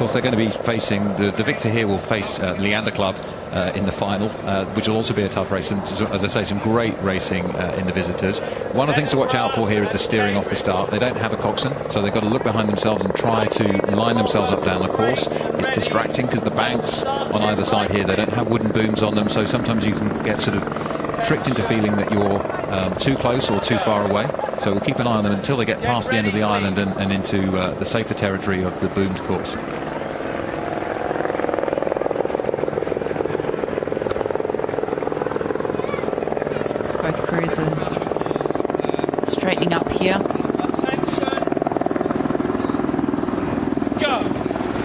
course, they're going to be facing the victor here will face Leander Club in the final, which will also be a tough race. And as I say, some great racing in the visitors. One of the things to watch out for here is the steering off the start. They don't have a coxswain, so they've got to look behind themselves and try to line themselves up down the course. It's distracting because the banks on either side here, they don't have wooden booms on them, so sometimes you can get sort of tricked into feeling that you're too close or too far away. So we'll keep an eye on them until they get past the end of the island and into the safer territory of the boomed course. Both crews are straightening up here.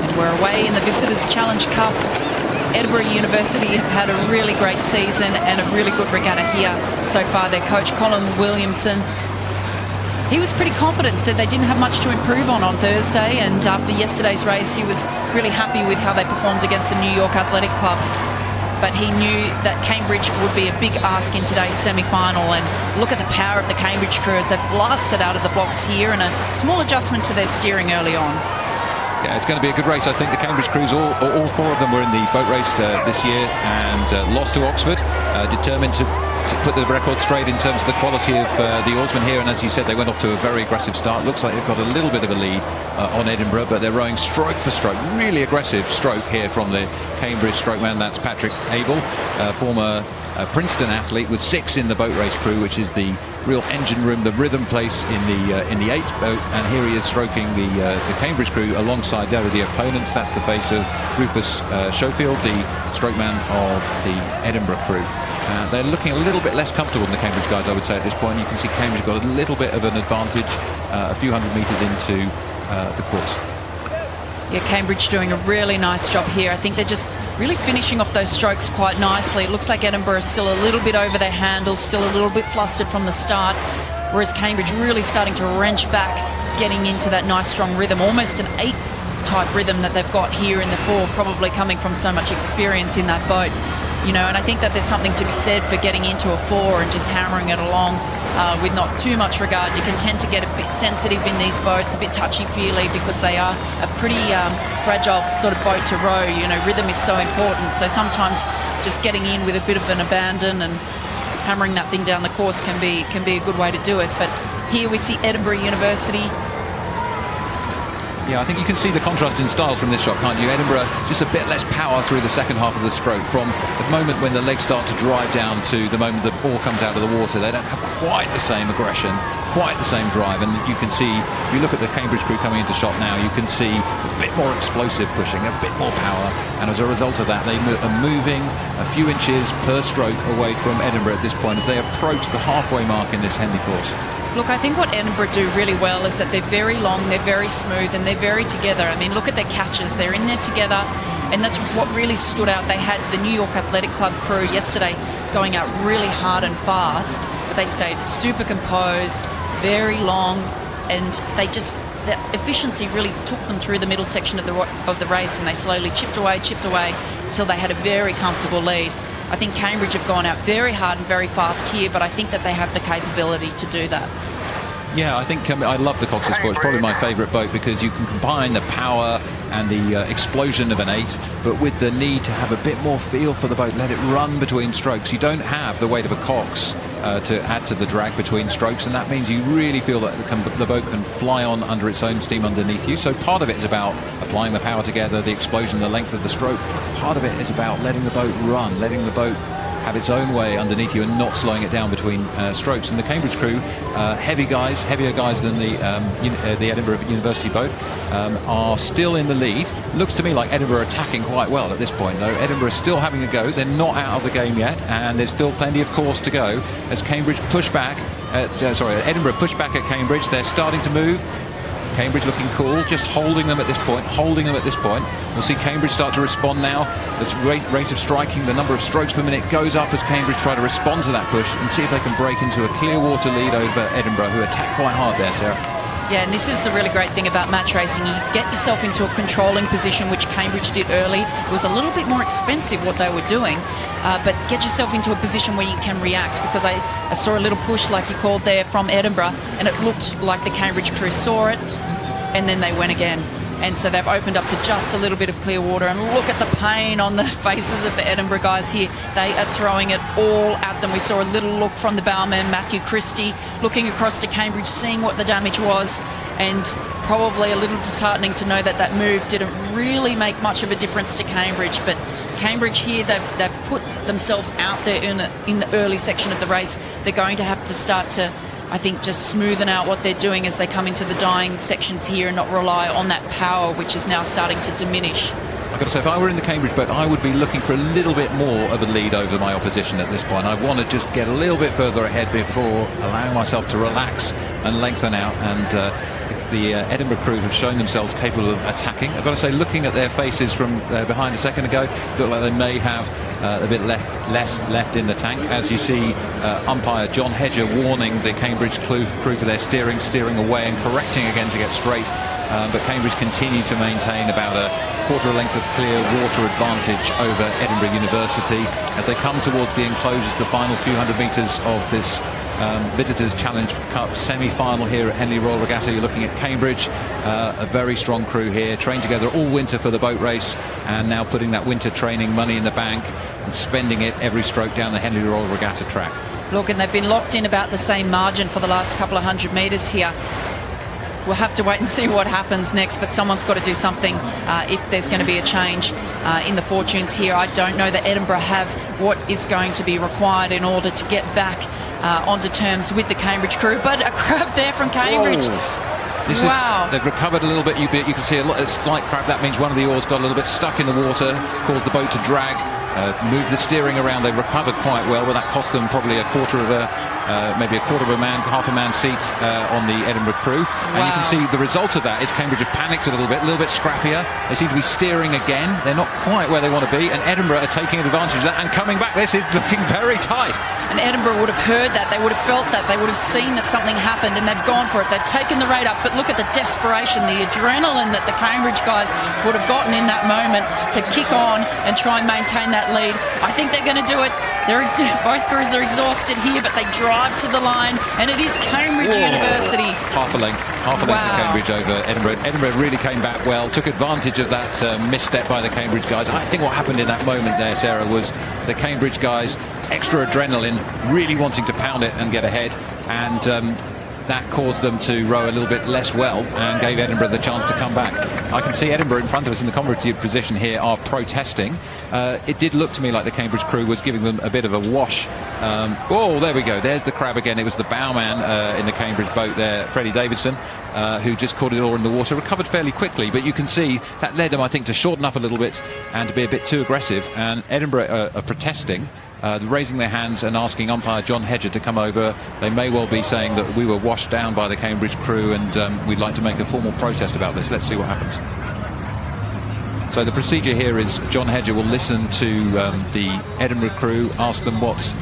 And we're away in the Visitors Challenge Cup. Edinburgh University have had a really great season and a really good regatta here so far. Their coach, Colin Williamson, he was pretty confident, said they didn't have much to improve on Thursday, and after yesterday's race he was really happy with how they performed against the New York Athletic Club. But he knew that Cambridge would be a big ask in today's semi-final, and look at the power of the Cambridge crew as they've blasted out of the blocks here, and a small adjustment to their steering early on. Yeah, it's going to be a good race. I think the Cambridge crews, all four of them were in the boat race this year and lost to Oxford, determined to put the record straight in terms of the quality of the oarsmen here. And as you said, they went off to a very aggressive start. Looks like they've got a little bit of a lead on Edinburgh, but they're rowing stroke for stroke. Really aggressive stroke here from the Cambridge strokeman. That's Patrick Abel, former Princeton athlete with 6 in the boat race crew, which is the real engine room, the rhythm place in the 8th boat. And here he is stroking the Cambridge crew alongside there are the opponents. That's the face of Rufus Schofield, the strokeman of the Edinburgh crew. They're looking a little bit less comfortable than the Cambridge guys, I would say, at this point. You can see Cambridge got a little bit of an advantage a few hundred metres into the course. Yeah, Cambridge doing a really nice job here. I think they're just really finishing off those strokes quite nicely. It looks like Edinburgh is still a little bit over their handles, still a little bit flustered from the start, whereas Cambridge really starting to wrench back, getting into that nice strong rhythm, almost an 8 type rhythm that they've got here in the 4, probably coming from so much experience in that boat. You know, and I think that there's something to be said for getting into a 4 and just hammering it along with not too much regard. You can tend to get a bit sensitive in these boats, a bit touchy-feely, because they are a pretty fragile sort of boat to row. You know, rhythm is so important. So sometimes just getting in with a bit of an abandon and hammering that thing down the course can be a good way to do it. But here we see Edinburgh University. Yeah, I think you can see the contrast in styles from this shot, can't you? Edinburgh, just a bit less power through the second half of the stroke. From the moment when the legs start to drive down to the moment the oar comes out of the water, they don't have quite the same aggression, quite the same drive. And you can see, if you look at the Cambridge crew coming into shot now, you can see a bit more explosive pushing, a bit more power. And as a result of that, they are moving a few inches per stroke away from Edinburgh at this point as they approach the halfway mark in this Henley course. Look, I think what Edinburgh do really well is that they're very long, they're very smooth, and they're very together. I mean, look at their catches. They're in there together, and that's what really stood out. They had the New York Athletic Club crew yesterday going out really hard and fast, but they stayed super composed, very long, and they just, the efficiency really took them through the middle section of the race, and they slowly chipped away until they had a very comfortable lead. I think Cambridge have gone out very hard and very fast here, but I think that they have the capability to do that. Yeah, I think I love the Coxswain Sport. It's probably my favourite boat because you can combine the power and the explosion of an 8, but with the need to have a bit more feel for the boat, let it run between strokes. You don't have the weight of a cox to add to the drag between strokes, and that means you really feel that the boat can fly on under its own steam underneath you. So part of it is about applying the power together, the explosion, the length of the stroke. Part of it is about letting the boat run, letting the boat have its own way underneath you and not slowing it down between strokes. And the Cambridge crew, heavier guys than the Edinburgh University boat, are still in the lead. Looks to me like Edinburgh are attacking quite well at this point, though. Edinburgh is still having a go. They're not out of the game yet, and there's still plenty of course to go as Cambridge push back at, Edinburgh push back at Cambridge. They're starting to move. Cambridge looking cool, just holding them at this point, We'll see Cambridge start to respond now. This rate of striking, the number of strokes per minute goes up as Cambridge try to respond to that push and see if they can break into a clear water lead over Edinburgh, who attack quite hard there, Sarah. Yeah, and this is the really great thing about match racing. You get yourself into a controlling position, which Cambridge did early. It was a little bit more expensive what they were doing, but get yourself into a position where you can react, because I saw a little push, like you called there, from Edinburgh, and it looked like the Cambridge crew saw it, and then they went again. and so they've opened up to just a little bit of clear water. And look at the pain on the faces of the Edinburgh guys here. They are throwing it all at them. We saw a little look from the bowman, Matthew Christie, looking across to Cambridge, seeing what the damage was, and probably a little disheartening to know that that move didn't really make much of a difference to Cambridge. But Cambridge here, they've put themselves out there in the early section of the race. They're going to have to start to, I think, just smoothen out what they're doing as they come into the dying sections here and not rely on that power, which is now starting to diminish. I've got to say, if I were in the Cambridge boat, I would be looking for a little bit more of a lead over my opposition at this point. I want to just get a little bit further ahead before allowing myself to relax and lengthen out. And the Edinburgh crew have shown themselves capable of attacking. I've got to say, looking at their faces from behind a second ago, look like they may have a bit less left in the tank. As you see, umpire John Hedger warning the Cambridge crew for their steering away and correcting again to get straight. But Cambridge continue to maintain about a quarter length of clear water advantage over Edinburgh University as they come towards the enclosures, the final few hundred metres of this Visitors Challenge Cup semi-final here at Henley Royal Regatta. You're looking at Cambridge, a very strong crew here, trained together all winter for the boat race, and now putting that winter training money in the bank and spending it every stroke down the Henley Royal Regatta track. Look, and they've been locked in about the same margin for the last couple of hundred metres here. We'll have to wait and see what happens next, but someone's got to do something if there's going to be a change in the fortunes here. I don't know that Edinburgh have what is going to be required in order to get back onto terms with the Cambridge crew, but a crab there from Cambridge. Wow. They've recovered a little bit. You can see a slight crab. That means one of the oars got a little bit stuck in the water, caused the boat to drag, move the steering around. They recovered quite well, but that cost them probably maybe a quarter of a man, half a man seat on the Edinburgh crew. And you can see the result of that is Cambridge have panicked a little bit scrappier. They seem to be steering again. They're not quite where they want to be, and Edinburgh are taking advantage of that and coming back. This is looking very tight. And Edinburgh would have heard that, they would have felt that, they would have seen that something happened, and they've gone for it. They've taken the rate up, but look at the desperation, the adrenaline that the Cambridge guys would have gotten in that moment to kick on and try and maintain that lead. I think they're going to do it. Both crews are exhausted here, but they drive to the line, and it is Cambridge University. Half a length for Cambridge over Edinburgh. Edinburgh really came back well, took advantage of that misstep by the Cambridge guys. I think what happened in that moment there, Sarah, was the Cambridge guys, extra adrenaline, really wanting to pound it and get ahead, and that caused them to row a little bit less well and gave Edinburgh the chance to come back. I can see Edinburgh in front of us in the competitive position here are protesting. It did look to me like the Cambridge crew was giving them a bit of a wash. There we go. There's the crab again. It was the bowman in the Cambridge boat there, Freddie Davidson, who just caught it all in the water, recovered fairly quickly, but you can see that led them, I think, to shorten up a little bit and to be a bit too aggressive, and Edinburgh are protesting. Raising their hands and asking umpire John Hedger to come over. They may well be saying that we were washed down by the Cambridge crew, and we'd like to make a formal protest about this. Let's see what happens. So the procedure here is John Hedger will listen to the Edinburgh crew, ask them what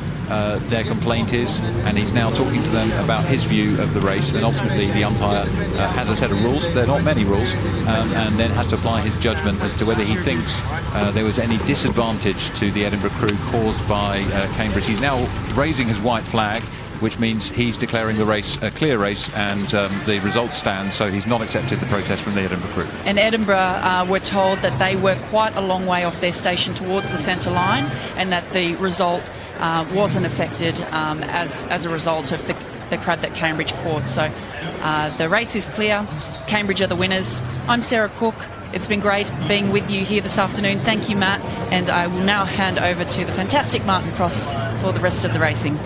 their complaint is, and he's now talking to them about his view of the race, and ultimately the umpire has a set of rules. There are not many rules, and then has to apply his judgment as to whether he thinks there was any disadvantage to the Edinburgh crew caused by Cambridge. He's now raising his white flag, which means he's declaring the race a clear race, and the results stand, so he's not accepted the protest from the Edinburgh crew. And Edinburgh were told that they were quite a long way off their station towards the centre line, and that the result wasn't affected as a result of the crowd that Cambridge caught. So the race is clear. Cambridge are the winners. I'm Sarah Cook. It's been great being with you here this afternoon. Thank you, Matt. And I will now hand over to the fantastic Martin Cross for the rest of the racing.